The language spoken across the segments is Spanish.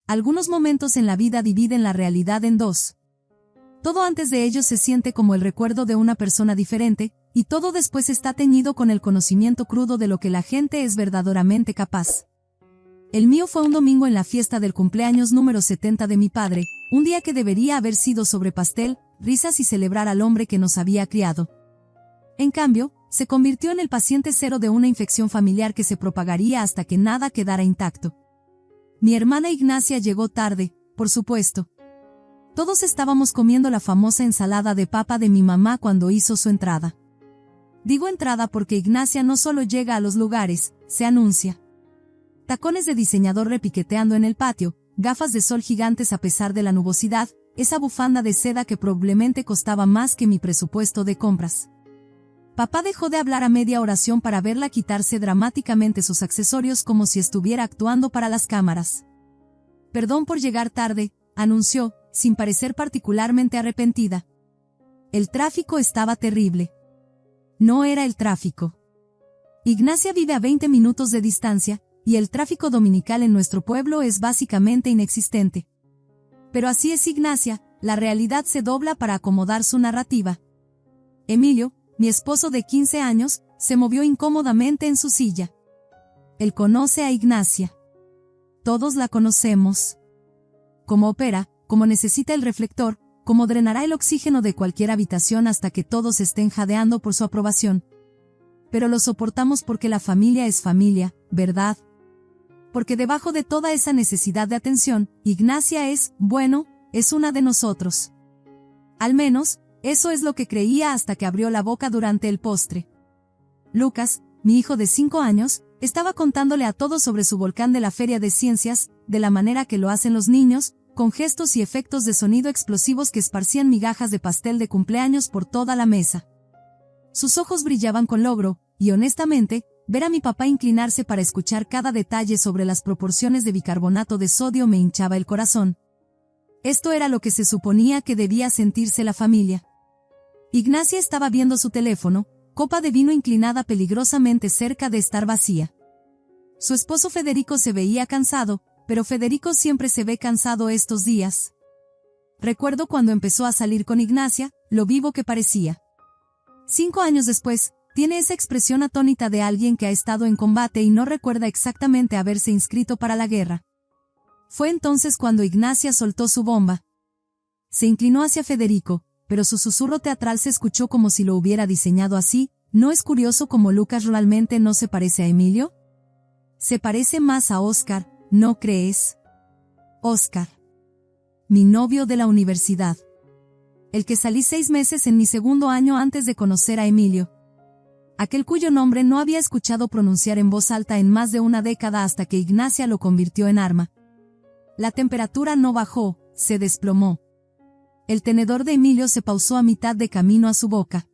Algunos momentos en la vida dividen la realidad en dos. Todo antes de ellos se siente como el recuerdo de una persona diferente, y todo después está teñido con el conocimiento crudo de lo que la gente es verdaderamente capaz. El mío fue un domingo en la fiesta del cumpleaños número 70 de mi padre, un día que debería haber sido sobre pastel, risas y celebrar al hombre que nos había criado. En cambio, se convirtió en el paciente cero de una infección familiar que se propagaría hasta que nada quedara intacto. Mi hermana Ignacia llegó tarde, por supuesto. Todos estábamos comiendo la famosa ensalada de papa de mi mamá cuando hizo su entrada. Digo entrada porque Ignacia no solo llega a los lugares, se anuncia. Tacones de diseñador repiqueteando en el patio, gafas de sol gigantes a pesar de la nubosidad, esa bufanda de seda que probablemente costaba más que mi presupuesto de compras. Papá dejó de hablar a media oración para verla quitarse dramáticamente sus accesorios como si estuviera actuando para las cámaras. Perdón por llegar tarde, anunció, sin parecer particularmente arrepentida. El tráfico estaba terrible. No era el tráfico. Ignacia vive a 20 minutos de distancia, y el tráfico dominical en nuestro pueblo es básicamente inexistente. Pero así es Ignacia, la realidad se dobla para acomodar su narrativa. Emilio, mi esposo de 15 años, se movió incómodamente en su silla. Él conoce a Ignacia. Todos la conocemos. Cómo opera, cómo necesita el reflector, cómo drenará el oxígeno de cualquier habitación hasta que todos estén jadeando por su aprobación. Pero lo soportamos porque la familia es familia, ¿verdad? Porque debajo de toda esa necesidad de atención, Ignacia es, bueno, es una de nosotros. Al menos, eso es lo que creía hasta que abrió la boca durante el postre. Lucas, mi hijo de 5 años, estaba contándole a todos sobre su volcán de la Feria de Ciencias, de la manera que lo hacen los niños, con gestos y efectos de sonido explosivos que esparcían migajas de pastel de cumpleaños por toda la mesa. Sus ojos brillaban con logro, y honestamente, ver a mi papá inclinarse para escuchar cada detalle sobre las proporciones de bicarbonato de sodio me hinchaba el corazón. Esto era lo que se suponía que debía sentirse la familia. Ignacia estaba viendo su teléfono, copa de vino inclinada peligrosamente cerca de estar vacía. Su esposo Federico se veía cansado, pero Federico siempre se ve cansado estos días. Recuerdo cuando empezó a salir con Ignacia, lo vivo que parecía. 5 años después, tiene esa expresión atónita de alguien que ha estado en combate y no recuerda exactamente haberse inscrito para la guerra. Fue entonces cuando Ignacia soltó su bomba. Se inclinó hacia Federico, pero su susurro teatral se escuchó como si lo hubiera diseñado así. ¿No es curioso cómo Lucas realmente no se parece a Emilio? Se parece más a Oscar, ¿no crees? Oscar. Mi novio de la universidad. El que salí 6 meses en mi segundo año antes de conocer a Emilio. Aquel cuyo nombre no había escuchado pronunciar en voz alta en más de una década hasta que Ignacia lo convirtió en arma. La temperatura no bajó, se desplomó. El tenedor de Emilio se pausó a mitad de camino a su boca.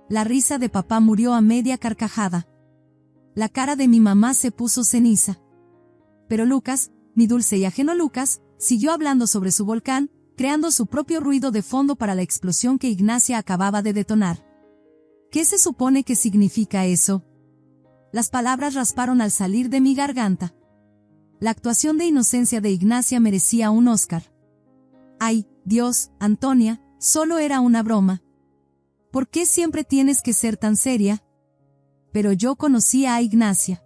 La risa de papá murió a media carcajada. La cara de mi mamá se puso ceniza. Pero Lucas, mi dulce y ajeno Lucas, siguió hablando sobre su volcán, creando su propio ruido de fondo para la explosión que Ignacia acababa de detonar. ¿Qué se supone que significa eso? Las palabras rasparon al salir de mi garganta. La actuación de inocencia de Ignacia merecía un Oscar. Ay, Dios, Antonia, solo era una broma. ¿Por qué siempre tienes que ser tan seria? Pero yo conocía a Ignacia.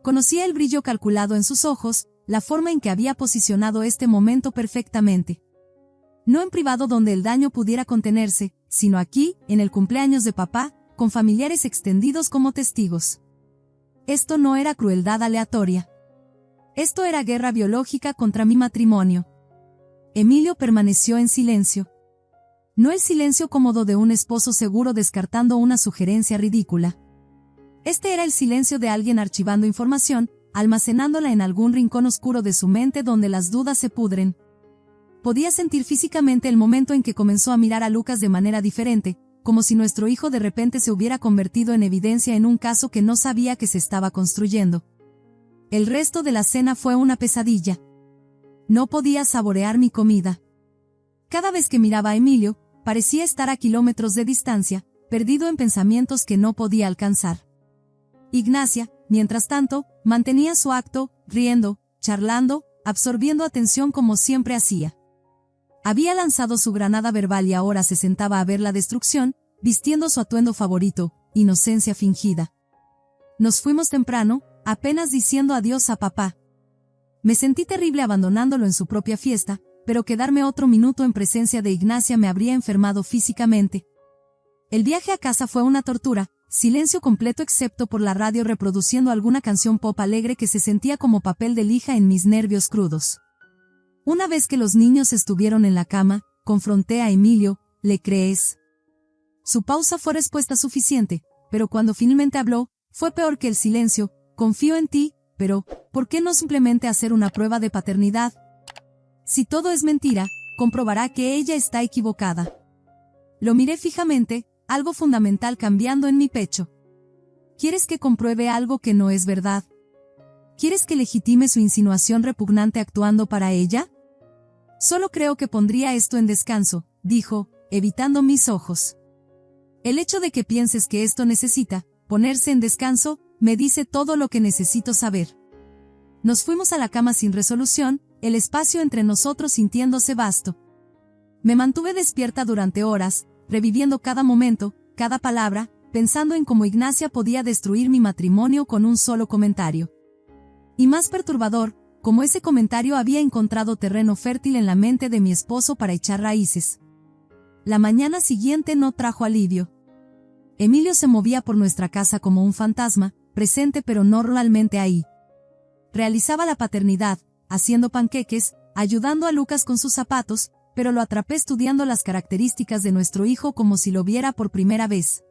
Conocía el brillo calculado en sus ojos, la forma en que había posicionado este momento perfectamente. No en privado donde el daño pudiera contenerse, sino aquí, en el cumpleaños de papá, con familiares extendidos como testigos. Esto no era crueldad aleatoria. Esto era guerra biológica contra mi matrimonio. Emilio permaneció en silencio. No el silencio cómodo de un esposo seguro descartando una sugerencia ridícula. Este era el silencio de alguien archivando información, almacenándola en algún rincón oscuro de su mente donde las dudas se pudren. Podía sentir físicamente el momento en que comenzó a mirar a Lucas de manera diferente, como si nuestro hijo de repente se hubiera convertido en evidencia en un caso que no sabía que se estaba construyendo. El resto de la cena fue una pesadilla. No podía saborear mi comida. Cada vez que miraba a Emilio, parecía estar a kilómetros de distancia, perdido en pensamientos que no podía alcanzar. Ignacia, mientras tanto, mantenía su acto, riendo, charlando, absorbiendo atención como siempre hacía. Había lanzado su granada verbal y ahora se sentaba a ver la destrucción, vistiendo su atuendo favorito, inocencia fingida. Nos fuimos temprano, apenas diciendo adiós a papá. Me sentí terrible abandonándolo en su propia fiesta, pero quedarme otro minuto en presencia de Ignacia me habría enfermado físicamente. El viaje a casa fue una tortura, silencio completo excepto por la radio reproduciendo alguna canción pop alegre que se sentía como papel de lija en mis nervios crudos. Una vez que los niños estuvieron en la cama, confronté a Emilio, ¿le crees? Su pausa fue respuesta suficiente, pero cuando finalmente habló, fue peor que el silencio. Confío en ti, pero, ¿por qué no simplemente hacer una prueba de paternidad? Si todo es mentira, comprobará que ella está equivocada. Lo miré fijamente, algo fundamental cambiando en mi pecho. ¿Quieres que compruebe algo que no es verdad? ¿Quieres que legitime su insinuación repugnante actuando para ella? Solo creo que pondría esto en descanso, dijo, evitando mis ojos. El hecho de que pienses que esto necesita ponerse en descanso, me dice todo lo que necesito saber. Nos fuimos a la cama sin resolución, el espacio entre nosotros sintiéndose vasto. Me mantuve despierta durante horas, reviviendo cada momento, cada palabra, pensando en cómo Ignacia podía destruir mi matrimonio con un solo comentario. Y más perturbador, cómo ese comentario había encontrado terreno fértil en la mente de mi esposo para echar raíces. La mañana siguiente no trajo alivio. Emilio se movía por nuestra casa como un fantasma, presente pero no realmente ahí. Realizaba la paternidad, haciendo panqueques, ayudando a Lucas con sus zapatos, pero lo atrapé estudiando las características de nuestro hijo como si lo viera por primera vez.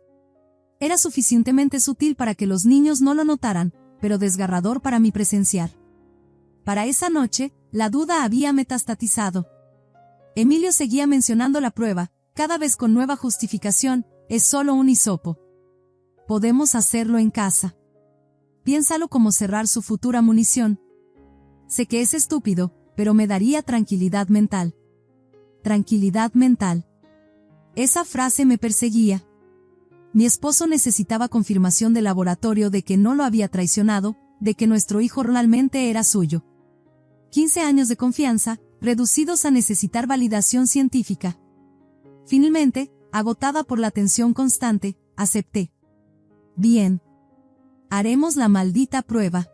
Era suficientemente sutil para que los niños no lo notaran, pero desgarrador para mí presenciar. Para esa noche, la duda había metastatizado. Emilio seguía mencionando la prueba, cada vez con nueva justificación, es solo un hisopo. Podemos hacerlo en casa. Piénsalo como cerrar su futura munición. Sé que es estúpido, pero me daría tranquilidad mental. Tranquilidad mental. Esa frase me perseguía. Mi esposo necesitaba confirmación del laboratorio de que no lo había traicionado, de que nuestro hijo realmente era suyo. 15 años de confianza, reducidos a necesitar validación científica. Finalmente, agotada por la tensión constante, acepté. Bien. Haremos la maldita prueba.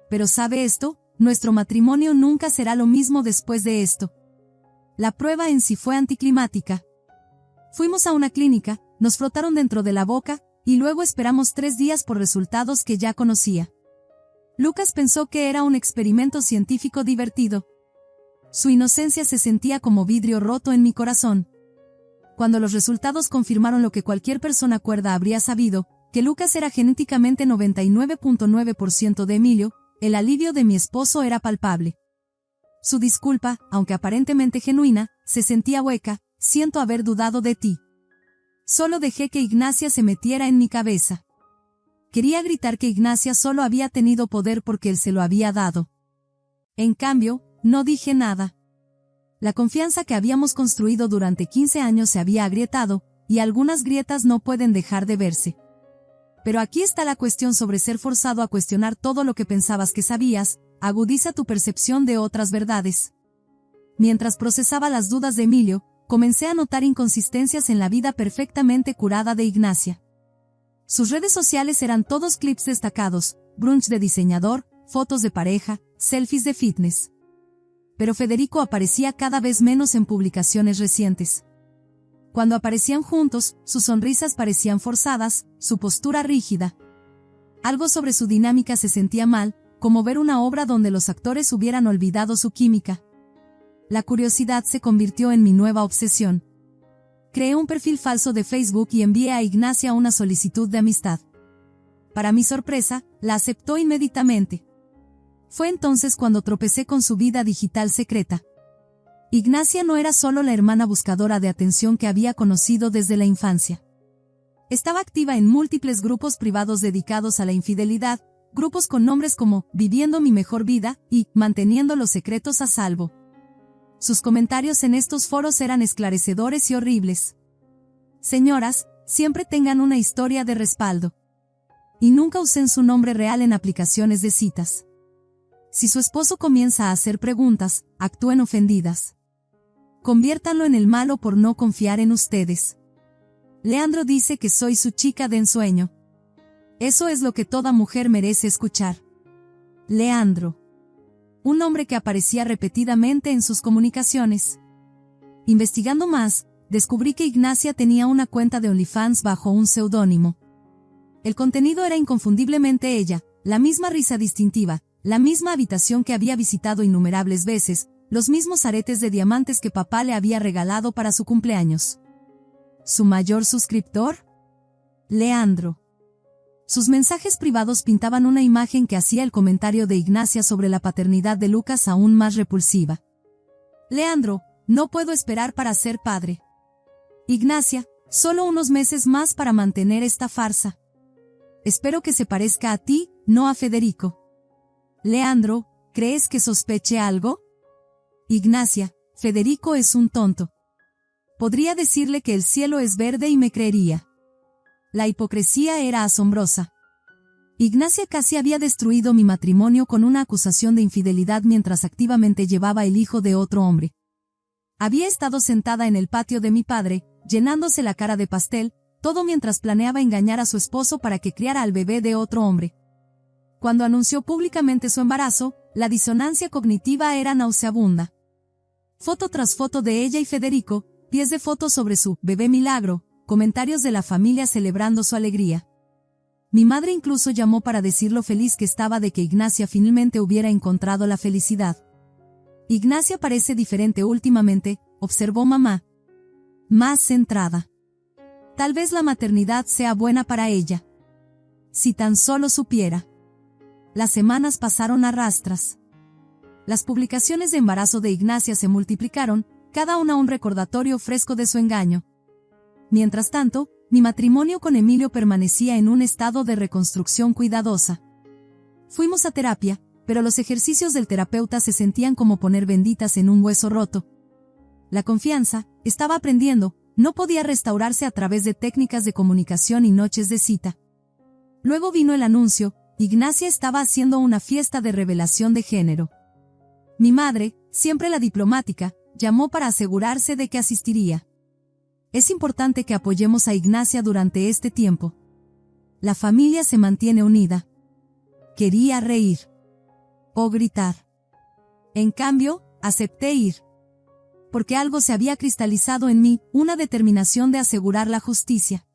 Pero ¿sabe esto? Nuestro matrimonio nunca será lo mismo después de esto. La prueba en sí fue anticlimática. Fuimos a una clínica, nos frotaron dentro de la boca, y luego esperamos 3 días por resultados que ya conocía. Lucas pensó que era un experimento científico divertido. Su inocencia se sentía como vidrio roto en mi corazón. Cuando los resultados confirmaron lo que cualquier persona cuerda habría sabido, que Lucas era genéticamente 99.9% de Emilio, el alivio de mi esposo era palpable. Su disculpa, aunque aparentemente genuina, se sentía hueca, siento haber dudado de ti. Solo dejé que Ignacia se metiera en mi cabeza. Quería gritar que Ignacia solo había tenido poder porque él se lo había dado. En cambio, no dije nada. La confianza que habíamos construido durante 15 años se había agrietado, y algunas grietas no pueden dejar de verse. Pero aquí está la cuestión sobre ser forzado a cuestionar todo lo que pensabas que sabías, agudiza tu percepción de otras verdades. Mientras procesaba las dudas de Emilio, comencé a notar inconsistencias en la vida perfectamente curada de Ignacia. Sus redes sociales eran todos clips destacados, brunch de diseñador, fotos de pareja, selfies de fitness. Pero Federico aparecía cada vez menos en publicaciones recientes. Cuando aparecían juntos, sus sonrisas parecían forzadas, su postura rígida. Algo sobre su dinámica se sentía mal, como ver una obra donde los actores hubieran olvidado su química. La curiosidad se convirtió en mi nueva obsesión. Creé un perfil falso de Facebook y envié a Ignacia una solicitud de amistad. Para mi sorpresa, la aceptó inmediatamente. Fue entonces cuando tropecé con su vida digital secreta. Ignacia no era solo la hermana buscadora de atención que había conocido desde la infancia. Estaba activa en múltiples grupos privados dedicados a la infidelidad, grupos con nombres como Viviendo mi mejor vida y Manteniendo los secretos a salvo. Sus comentarios en estos foros eran esclarecedores y horribles. Señoras, siempre tengan una historia de respaldo. Y nunca usen su nombre real en aplicaciones de citas. Si su esposo comienza a hacer preguntas, actúen ofendidas. Conviértanlo en el malo por no confiar en ustedes. Leandro dice que soy su chica de ensueño. Eso es lo que toda mujer merece escuchar. Leandro. Un hombre que aparecía repetidamente en sus comunicaciones. Investigando más, descubrí que Ignacia tenía una cuenta de OnlyFans bajo un seudónimo. El contenido era inconfundiblemente ella, la misma risa distintiva, la misma habitación que había visitado innumerables veces, los mismos aretes de diamantes que papá le había regalado para su cumpleaños. ¿Su mayor suscriptor? Leandro. Sus mensajes privados pintaban una imagen que hacía el comentario de Ignacia sobre la paternidad de Lucas aún más repulsiva. Leandro, no puedo esperar para ser padre. Ignacia, solo unos meses más para mantener esta farsa. Espero que se parezca a ti, no a Federico. Leandro, ¿crees que sospeche algo? Ignacia, Federico es un tonto. Podría decirle que el cielo es verde y me creería. La hipocresía era asombrosa. Ignacia casi había destruido mi matrimonio con una acusación de infidelidad mientras activamente llevaba el hijo de otro hombre. Había estado sentada en el patio de mi padre, llenándose la cara de pastel, todo mientras planeaba engañar a su esposo para que criara al bebé de otro hombre. Cuando anunció públicamente su embarazo, la disonancia cognitiva era nauseabunda. Foto tras foto de ella y Federico, pies de fotos sobre su bebé milagro, comentarios de la familia celebrando su alegría. Mi madre incluso llamó para decir lo feliz que estaba de que Ignacia finalmente hubiera encontrado la felicidad. Ignacia parece diferente últimamente, observó mamá. Más centrada. Tal vez la maternidad sea buena para ella. Si tan solo supiera. Las semanas pasaron a rastras. Las publicaciones de embarazo de Ignacia se multiplicaron, cada una un recordatorio fresco de su engaño. Mientras tanto, mi matrimonio con Emilio permanecía en un estado de reconstrucción cuidadosa. Fuimos a terapia, pero los ejercicios del terapeuta se sentían como poner benditas en un hueso roto. La confianza, estaba aprendiendo, no podía restaurarse a través de técnicas de comunicación y noches de cita. Luego vino el anuncio, Ignacia estaba haciendo una fiesta de revelación de género. Mi madre, siempre la diplomática, llamó para asegurarse de que asistiría. Es importante que apoyemos a Ignacia durante este tiempo. La familia se mantiene unida. Quería reír. O gritar. En cambio, acepté ir. Porque algo se había cristalizado en mí, una determinación de asegurar la justicia.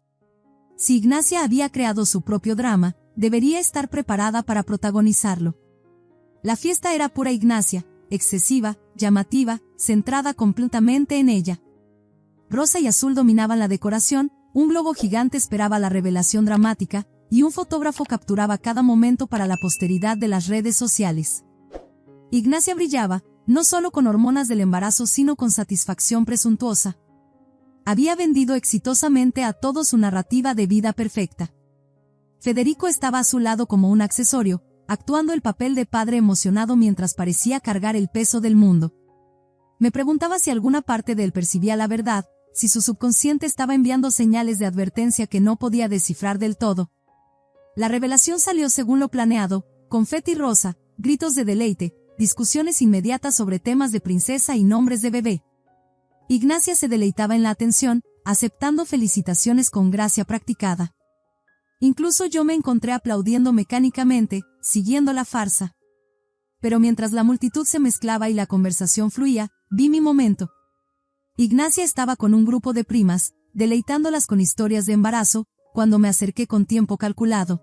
Si Ignacia había creado su propio drama, debería estar preparada para protagonizarlo. La fiesta era pura Ignacia, excesiva, llamativa, centrada completamente en ella. Rosa y azul dominaban la decoración, un globo gigante esperaba la revelación dramática, y un fotógrafo capturaba cada momento para la posteridad de las redes sociales. Ignacia brillaba, no solo con hormonas del embarazo sino con satisfacción presuntuosa. Había vendido exitosamente a todos su narrativa de vida perfecta. Federico estaba a su lado como un accesorio, actuando el papel de padre emocionado mientras parecía cargar el peso del mundo. Me preguntaba si alguna parte de él percibía la verdad, si su subconsciente estaba enviando señales de advertencia que no podía descifrar del todo. La revelación salió según lo planeado, confeti rosa, gritos de deleite, discusiones inmediatas sobre temas de princesa y nombres de bebé. Ignacia se deleitaba en la atención, aceptando felicitaciones con gracia practicada. Incluso yo me encontré aplaudiendo mecánicamente, siguiendo la farsa. Pero mientras la multitud se mezclaba y la conversación fluía, vi mi momento. Ignacia estaba con un grupo de primas, deleitándolas con historias de embarazo, cuando me acerqué con tiempo calculado.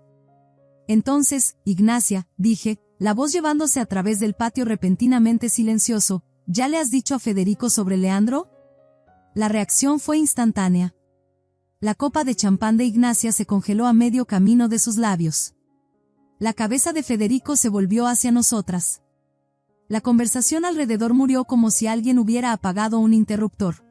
Entonces, Ignacia, dije, la voz llevándose a través del patio repentinamente silencioso, ¿ya le has dicho a Federico sobre Leandro? La reacción fue instantánea. La copa de champán de Ignacia se congeló a medio camino de sus labios. La cabeza de Federico se volvió hacia nosotras. La conversación alrededor murió como si alguien hubiera apagado un interruptor.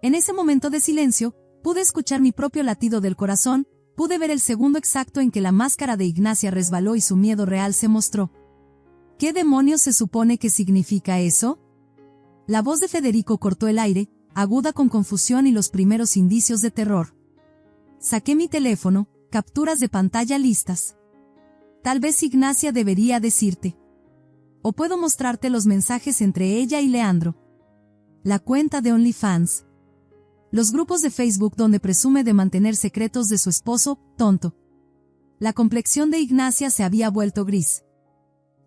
En ese momento de silencio, pude escuchar mi propio latido del corazón, pude ver el segundo exacto en que la máscara de Ignacia resbaló y su miedo real se mostró. ¿Qué demonios se supone que significa eso? La voz de Federico cortó el aire, aguda con confusión y los primeros indicios de terror. Saqué mi teléfono, capturas de pantalla listas. Tal vez Ignacia debería decirte. O puedo mostrarte los mensajes entre ella y Leandro. La cuenta de OnlyFans. Los grupos de Facebook donde presume de mantener secretos de su esposo, tonto. La complexión de Ignacia se había vuelto gris.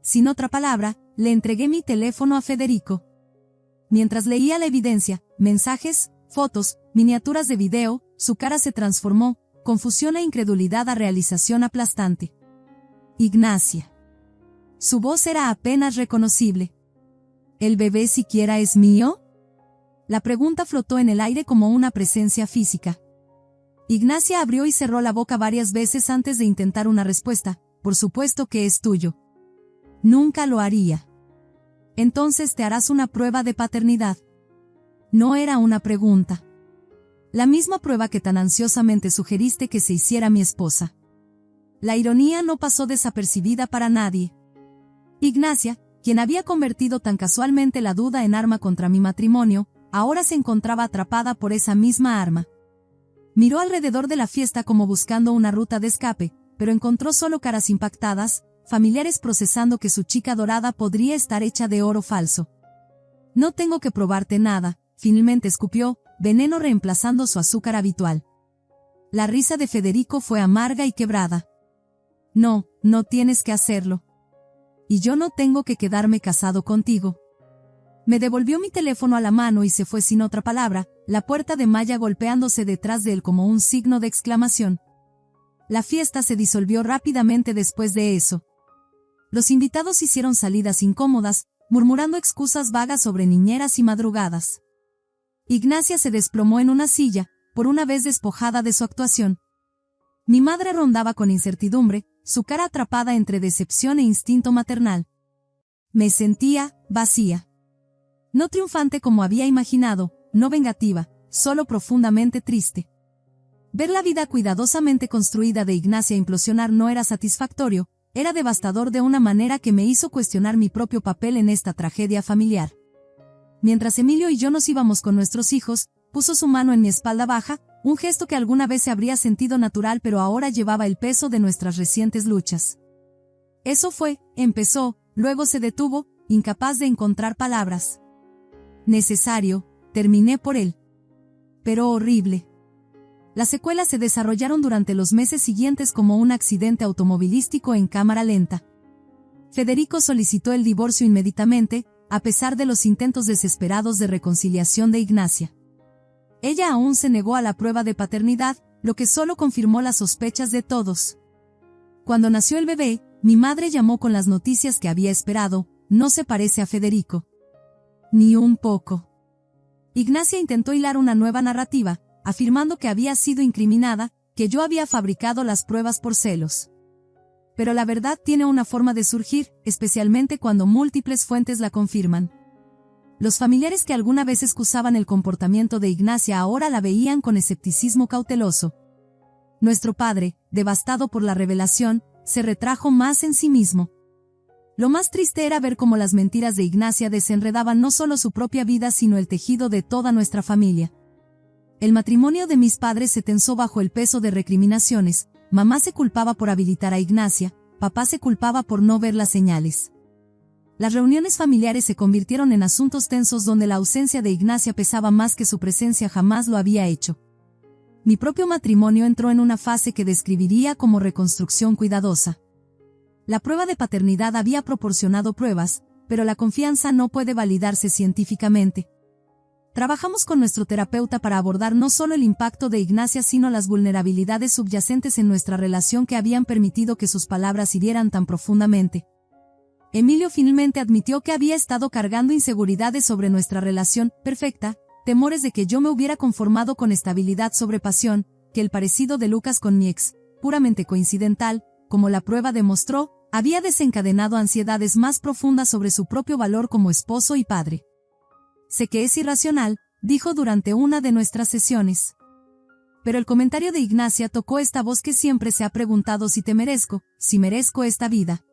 Sin otra palabra, le entregué mi teléfono a Federico. Mientras leía la evidencia, mensajes, fotos, miniaturas de video, su cara se transformó, confusión e incredulidad a realización aplastante. Ignacia. Su voz era apenas reconocible. ¿El bebé siquiera es mío? La pregunta flotó en el aire como una presencia física. Ignacia abrió y cerró la boca varias veces antes de intentar una respuesta. Por supuesto que es tuyo. Nunca lo haría. Entonces te harás una prueba de paternidad. No era una pregunta. La misma prueba que tan ansiosamente sugeriste que se hiciera mi esposa. La ironía no pasó desapercibida para nadie. Ignacia, quien había convertido tan casualmente la duda en arma contra mi matrimonio, ahora se encontraba atrapada por esa misma arma. Miró alrededor de la fiesta como buscando una ruta de escape, pero encontró solo caras impactadas, familiares procesando que su chica dorada podría estar hecha de oro falso. No tengo que probarte nada, finalmente escupió, veneno reemplazando su azúcar habitual. La risa de Federico fue amarga y quebrada. No, no tienes que hacerlo. Y yo no tengo que quedarme casado contigo. Me devolvió mi teléfono a la mano y se fue sin otra palabra, la puerta de malla golpeándose detrás de él como un signo de exclamación. La fiesta se disolvió rápidamente después de eso. Los invitados hicieron salidas incómodas, murmurando excusas vagas sobre niñeras y madrugadas. Ignacia se desplomó en una silla, por una vez despojada de su actuación. Mi madre rondaba con incertidumbre, su cara atrapada entre decepción e instinto maternal. Me sentía vacía. No triunfante como había imaginado, no vengativa, solo profundamente triste. Ver la vida cuidadosamente construida de Ignacia implosionar no era satisfactorio, era devastador de una manera que me hizo cuestionar mi propio papel en esta tragedia familiar. Mientras Emilio y yo nos íbamos con nuestros hijos, puso su mano en mi espalda baja, un gesto que alguna vez se habría sentido natural pero ahora llevaba el peso de nuestras recientes luchas. Eso fue, empezó, luego se detuvo, incapaz de encontrar palabras. Necesario, terminé por él. Pero horrible. Las secuelas se desarrollaron durante los meses siguientes como un accidente automovilístico en cámara lenta. Federico solicitó el divorcio inmediatamente, a pesar de los intentos desesperados de reconciliación de Ignacia. Ella aún se negó a la prueba de paternidad, lo que solo confirmó las sospechas de todos. Cuando nació el bebé, mi madre llamó con las noticias que había esperado, no se parece a Federico. Ni un poco. Ignacia intentó hilar una nueva narrativa, afirmando que había sido incriminada, que yo había fabricado las pruebas por celos. Pero la verdad tiene una forma de surgir, especialmente cuando múltiples fuentes la confirman. Los familiares que alguna vez excusaban el comportamiento de Ignacia ahora la veían con escepticismo cauteloso. Nuestro padre, devastado por la revelación, se retrajo más en sí mismo. Lo más triste era ver cómo las mentiras de Ignacia desenredaban no solo su propia vida sino el tejido de toda nuestra familia. El matrimonio de mis padres se tensó bajo el peso de recriminaciones, mamá se culpaba por habilitar a Ignacia, papá se culpaba por no ver las señales. Las reuniones familiares se convirtieron en asuntos tensos donde la ausencia de Ignacia pesaba más que su presencia jamás lo había hecho. Mi propio matrimonio entró en una fase que describiría como reconstrucción cuidadosa. La prueba de paternidad había proporcionado pruebas, pero la confianza no puede validarse científicamente. Trabajamos con nuestro terapeuta para abordar no solo el impacto de Ignacia sino las vulnerabilidades subyacentes en nuestra relación que habían permitido que sus palabras hirieran tan profundamente. Emilio finalmente admitió que había estado cargando inseguridades sobre nuestra relación perfecta, temores de que yo me hubiera conformado con estabilidad sobre pasión, que el parecido de Lucas con mi ex, puramente coincidental, como la prueba demostró, había desencadenado ansiedades más profundas sobre su propio valor como esposo y padre. Sé que es irracional, dijo durante una de nuestras sesiones. Pero el comentario de Ignacia tocó esta voz que siempre se ha preguntado si merezco esta vida.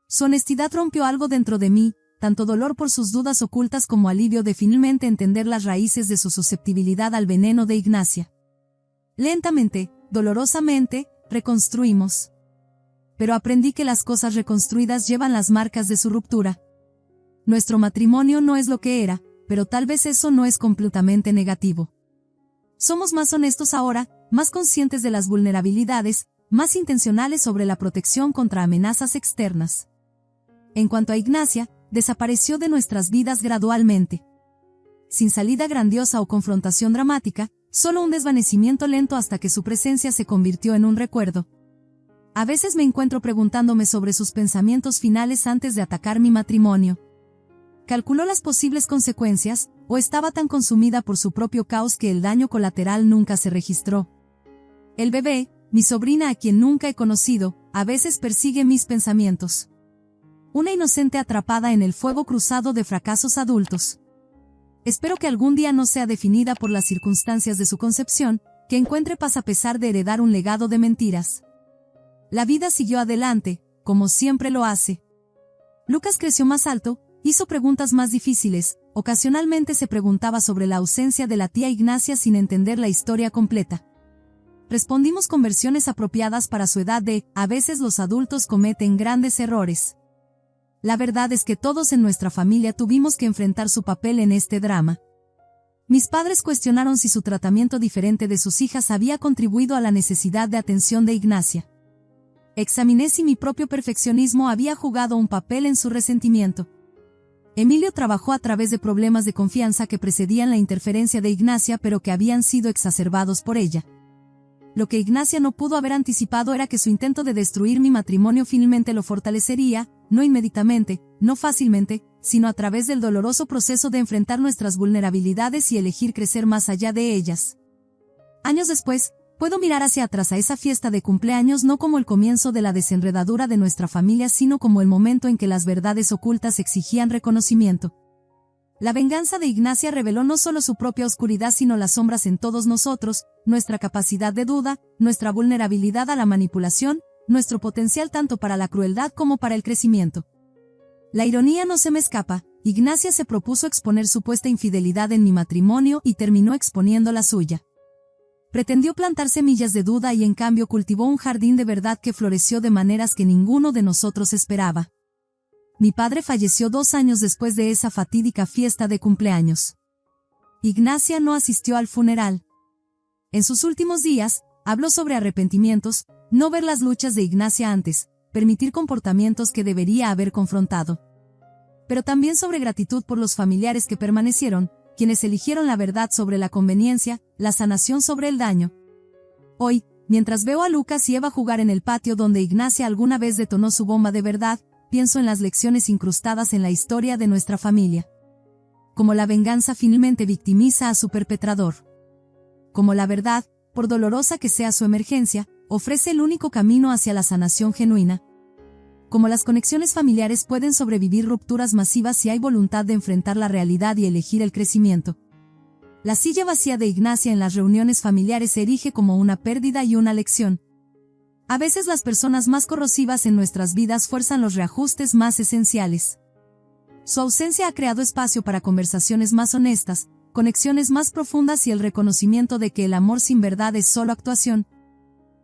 Su honestidad rompió algo dentro de mí, tanto dolor por sus dudas ocultas como alivio de finalmente entender las raíces de su susceptibilidad al veneno de Ignacia. Lentamente, dolorosamente, reconstruimos. Pero aprendí que las cosas reconstruidas llevan las marcas de su ruptura. Nuestro matrimonio no es lo que era, pero tal vez eso no es completamente negativo. Somos más honestos ahora, más conscientes de las vulnerabilidades, más intencionales sobre la protección contra amenazas externas. En cuanto a Ignacia, desapareció de nuestras vidas gradualmente. Sin salida grandiosa o confrontación dramática, solo un desvanecimiento lento hasta que su presencia se convirtió en un recuerdo. A veces me encuentro preguntándome sobre sus pensamientos finales antes de atacar mi matrimonio. ¿Calculó las posibles consecuencias, o estaba tan consumida por su propio caos que el daño colateral nunca se registró? El bebé, mi sobrina a quien nunca he conocido, a veces persigue mis pensamientos. Una inocente atrapada en el fuego cruzado de fracasos adultos. Espero que algún día no sea definida por las circunstancias de su concepción, que encuentre paz a pesar de heredar un legado de mentiras. La vida siguió adelante, como siempre lo hace. Lucas creció más alto, hizo preguntas más difíciles, ocasionalmente se preguntaba sobre la ausencia de la tía Ignacia sin entender la historia completa. Respondimos con versiones apropiadas para su edad de, a veces los adultos cometen grandes errores. La verdad es que todos en nuestra familia tuvimos que enfrentar su papel en este drama. Mis padres cuestionaron si su tratamiento diferente de sus hijas había contribuido a la necesidad de atención de Ignacia. Examiné si mi propio perfeccionismo había jugado un papel en su resentimiento. Emilio trabajó a través de problemas de confianza que precedían la interferencia de Ignacia pero que habían sido exacerbados por ella. Lo que Ignacia no pudo haber anticipado era que su intento de destruir mi matrimonio finalmente lo fortalecería, no inmediatamente, no fácilmente, sino a través del doloroso proceso de enfrentar nuestras vulnerabilidades y elegir crecer más allá de ellas. Años después, puedo mirar hacia atrás a esa fiesta de cumpleaños no como el comienzo de la desenredadura de nuestra familia sino como el momento en que las verdades ocultas exigían reconocimiento. La venganza de Ignacia reveló no solo su propia oscuridad sino las sombras en todos nosotros, nuestra capacidad de duda, nuestra vulnerabilidad a la manipulación, nuestro potencial tanto para la crueldad como para el crecimiento. La ironía no se me escapa, Ignacia se propuso exponer supuesta infidelidad en mi matrimonio y terminó exponiendo la suya. Pretendió plantar semillas de duda y en cambio cultivó un jardín de verdad que floreció de maneras que ninguno de nosotros esperaba. Mi padre falleció 2 años después de esa fatídica fiesta de cumpleaños. Ignacia no asistió al funeral. En sus últimos días, habló sobre arrepentimientos, no ver las luchas de Ignacia antes, permitir comportamientos que debería haber confrontado. Pero también sobre gratitud por los familiares que permanecieron, quienes eligieron la verdad sobre la conveniencia, la sanación sobre el daño. Hoy, mientras veo a Lucas y Eva jugar en el patio donde Ignacia alguna vez detonó su bomba de verdad, pienso en las lecciones incrustadas en la historia de nuestra familia. Como la venganza finalmente victimiza a su perpetrador. Como la verdad, por dolorosa que sea su emergencia, ofrece el único camino hacia la sanación genuina. Como las conexiones familiares pueden sobrevivir rupturas masivas si hay voluntad de enfrentar la realidad y elegir el crecimiento. La silla vacía de Ignacia en las reuniones familiares se erige como una pérdida y una lección. A veces las personas más corrosivas en nuestras vidas fuerzan los reajustes más esenciales. Su ausencia ha creado espacio para conversaciones más honestas, conexiones más profundas y el reconocimiento de que el amor sin verdad es solo actuación.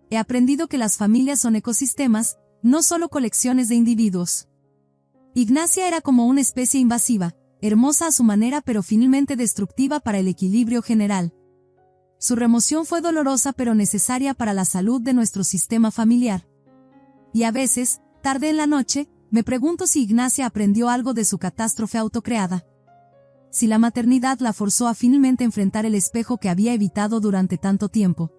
He aprendido que las familias son ecosistemas, no solo colecciones de individuos. Ignacia era como una especie invasiva, hermosa a su manera pero finalmente destructiva para el equilibrio general. Su remoción fue dolorosa pero necesaria para la salud de nuestro sistema familiar. Y a veces, tarde en la noche, me pregunto si Ignacia aprendió algo de su catástrofe autocreada. Si la maternidad la forzó a finalmente enfrentar el espejo que había evitado durante tanto tiempo.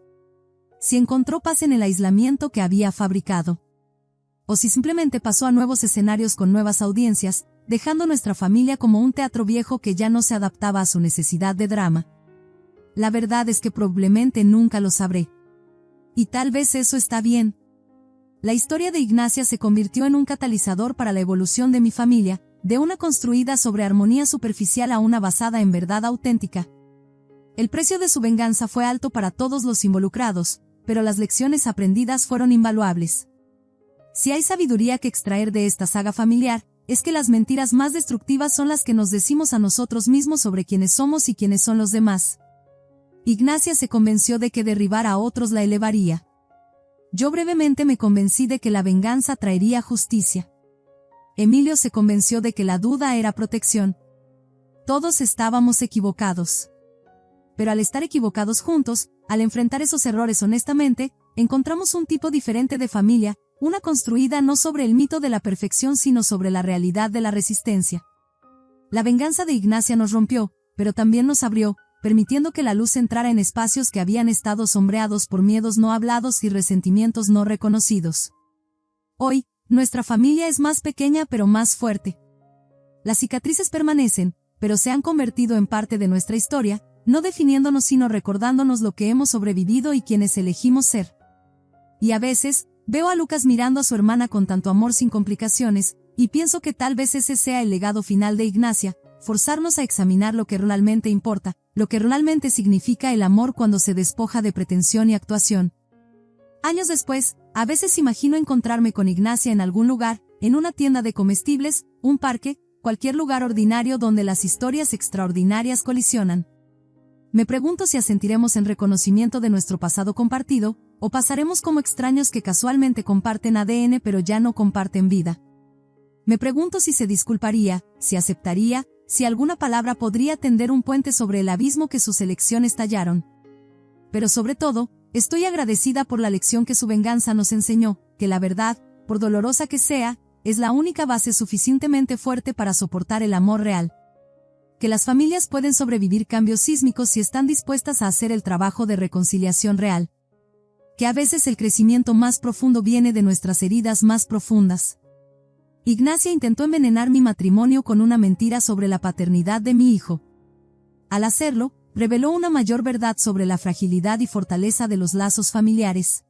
Si encontró paz en el aislamiento que había fabricado. O si simplemente pasó a nuevos escenarios con nuevas audiencias, dejando nuestra familia como un teatro viejo que ya no se adaptaba a su necesidad de drama. La verdad es que probablemente nunca lo sabré. Y tal vez eso está bien. La historia de Ignacia se convirtió en un catalizador para la evolución de mi familia, de una construida sobre armonía superficial a una basada en verdad auténtica. El precio de su venganza fue alto para todos los involucrados, pero las lecciones aprendidas fueron invaluables. Si hay sabiduría que extraer de esta saga familiar, es que las mentiras más destructivas son las que nos decimos a nosotros mismos sobre quiénes somos y quiénes son los demás. Ignacia se convenció de que derribar a otros la elevaría. Yo brevemente me convencí de que la venganza traería justicia. Emilio se convenció de que la duda era protección. Todos estábamos equivocados. Pero al estar equivocados juntos, al enfrentar esos errores honestamente, encontramos un tipo diferente de familia, una construida no sobre el mito de la perfección sino sobre la realidad de la resistencia. La venganza de Ignacia nos rompió, pero también nos abrió, permitiendo que la luz entrara en espacios que habían estado sombreados por miedos no hablados y resentimientos no reconocidos. Hoy, nuestra familia es más pequeña pero más fuerte. Las cicatrices permanecen, pero se han convertido en parte de nuestra historia, no definiéndonos sino recordándonos lo que hemos sobrevivido y quienes elegimos ser. Y a veces, veo a Lucas mirando a su hermana con tanto amor sin complicaciones, y pienso que tal vez ese sea el legado final de Ignacia, forzarnos a examinar lo que realmente importa, lo que realmente significa el amor cuando se despoja de pretensión y actuación. Años después, a veces imagino encontrarme con Ignacia en algún lugar, en una tienda de comestibles, un parque, cualquier lugar ordinario donde las historias extraordinarias colisionan. Me pregunto si asentiremos en reconocimiento de nuestro pasado compartido, o pasaremos como extraños que casualmente comparten ADN pero ya no comparten vida. Me pregunto si se disculparía, si aceptaría, si alguna palabra podría tender un puente sobre el abismo que sus elecciones tallaron. Pero sobre todo, estoy agradecida por la lección que su venganza nos enseñó, que la verdad, por dolorosa que sea, es la única base suficientemente fuerte para soportar el amor real. Que las familias pueden sobrevivir cambios sísmicos si están dispuestas a hacer el trabajo de reconciliación real. Que a veces el crecimiento más profundo viene de nuestras heridas más profundas. Ignacia intentó envenenar mi matrimonio con una mentira sobre la paternidad de mi hijo. Al hacerlo, reveló una mayor verdad sobre la fragilidad y fortaleza de los lazos familiares.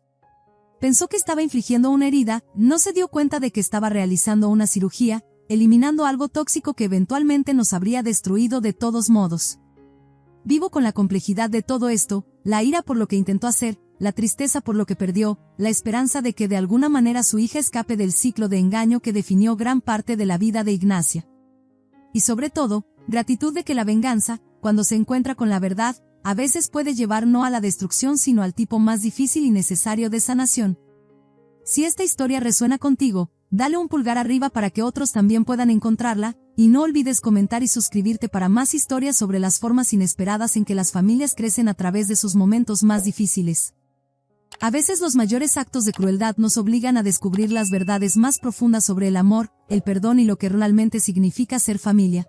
Pensó que estaba infligiendo una herida, no se dio cuenta de que estaba realizando una cirugía, eliminando algo tóxico que eventualmente nos habría destruido de todos modos. Vivo con la complejidad de todo esto, la ira por lo que intentó hacer, la tristeza por lo que perdió, la esperanza de que de alguna manera su hija escape del ciclo de engaño que definió gran parte de la vida de Ignacia. Y sobre todo, gratitud de que la venganza, cuando se encuentra con la verdad, a veces puede llevar no a la destrucción sino al tipo más difícil y necesario de sanación. Si esta historia resuena contigo, dale un pulgar arriba para que otros también puedan encontrarla, y no olvides comentar y suscribirte para más historias sobre las formas inesperadas en que las familias crecen a través de sus momentos más difíciles. A veces los mayores actos de crueldad nos obligan a descubrir las verdades más profundas sobre el amor, el perdón y lo que realmente significa ser familia.